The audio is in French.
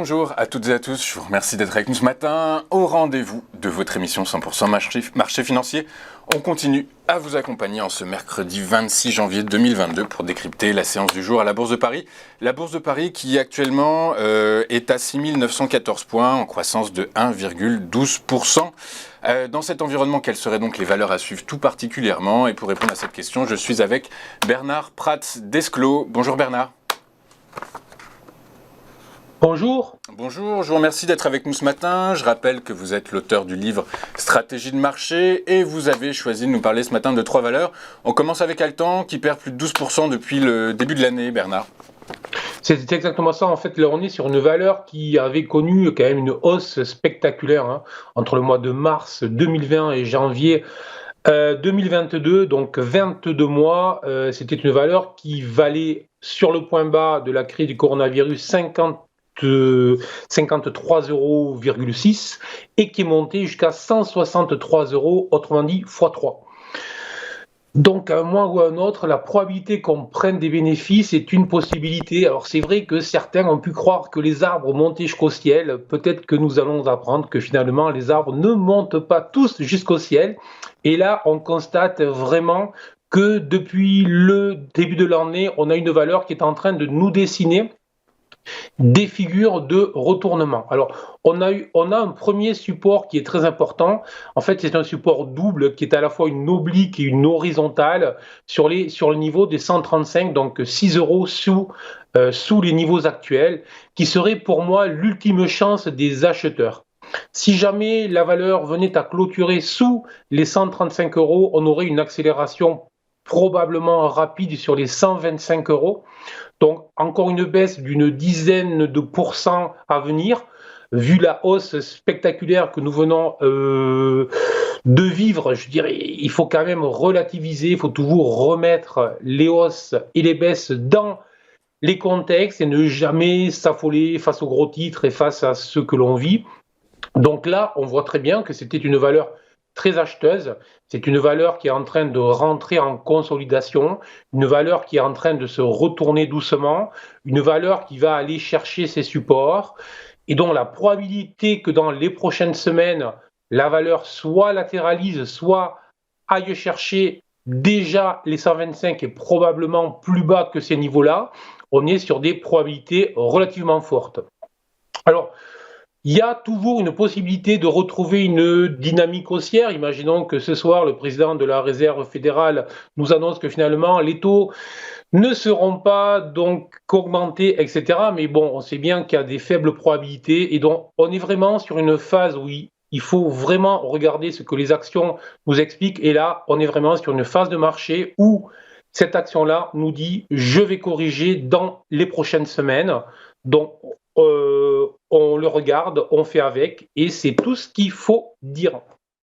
bonjour à toutes et à tous, je vous remercie d'être avec nous ce matin au rendez-vous de votre émission 100% marché financier. On continue à vous accompagner en ce mercredi 26 janvier 2022 pour décrypter la séance du jour à la Bourse de Paris. La Bourse de Paris qui actuellement est à 6 914 points en croissance de 1,12%. Dans cet environnement, quelles seraient donc les valeurs à suivre tout particulièrement? Et pour répondre à cette question, je suis avec Bernard Prats d'Esclos. Bonjour Bernard. Bonjour. Bonjour, je vous remercie d'être avec nous ce matin. Je rappelle que vous êtes l'auteur du livre Stratégie de marché et vous avez choisi de nous parler ce matin de 3 valeurs. On commence avec Altan qui perd plus de 12% depuis le début de l'année, Bernard. C'est exactement ça. En fait, là, on est sur une valeur qui avait connu quand même une hausse spectaculaire entre le mois de mars 2020 et janvier 2022, donc 22 mois. C'était une valeur qui valait sur le point bas de la crise du coronavirus 53,6 € et qui est monté jusqu'à 163 €, autrement dit x3. Donc, à un moment ou à un autre, la probabilité qu'on prenne des bénéfices est une possibilité. Alors, c'est vrai que certains ont pu croire que les arbres montaient jusqu'au ciel. Peut-être que nous allons apprendre que finalement, les arbres ne montent pas tous jusqu'au ciel. Et là, on constate vraiment que depuis le début de l'année, on a une valeur qui est en train de nous dessiner des figures de retournement. Alors, on a un premier support qui est très important. En fait, c'est un support double qui est à la fois une oblique et une horizontale sur le niveau des 135, donc 6 € sous les niveaux actuels, qui serait pour moi l'ultime chance des acheteurs. Si jamais la valeur venait à clôturer sous les 135 €, on aurait une accélération probablement rapide sur les 125 €. Donc, encore une baisse d'une dizaine de pourcents à venir, vu la hausse spectaculaire que nous venons de vivre. Je dirais, il faut quand même relativiser, il faut toujours remettre les hausses et les baisses dans les contextes et ne jamais s'affoler face aux gros titres et face à ce que l'on vit. Donc là, on voit très bien que c'était une valeur très acheteuse. C'est une valeur qui est en train de rentrer en consolidation, une valeur qui est en train de se retourner doucement, une valeur qui va aller chercher ses supports et dont la probabilité que dans les prochaines semaines, la valeur soit latéralise, soit aille chercher déjà les 125 est probablement plus bas que ces niveaux-là. On est sur des probabilités relativement fortes. Alors, il y a toujours une possibilité de retrouver une dynamique haussière. Imaginons que ce soir, le président de la Réserve fédérale nous annonce que finalement, les taux ne seront pas donc augmentés, etc. Mais bon, on sait bien qu'il y a des faibles probabilités et donc on est vraiment sur une phase où il faut vraiment regarder ce que les actions nous expliquent. Et là, on est vraiment sur une phase de marché où cette action-là nous dit je vais corriger dans les prochaines semaines. Donc, on le regarde, on fait avec, et c'est tout ce qu'il faut dire.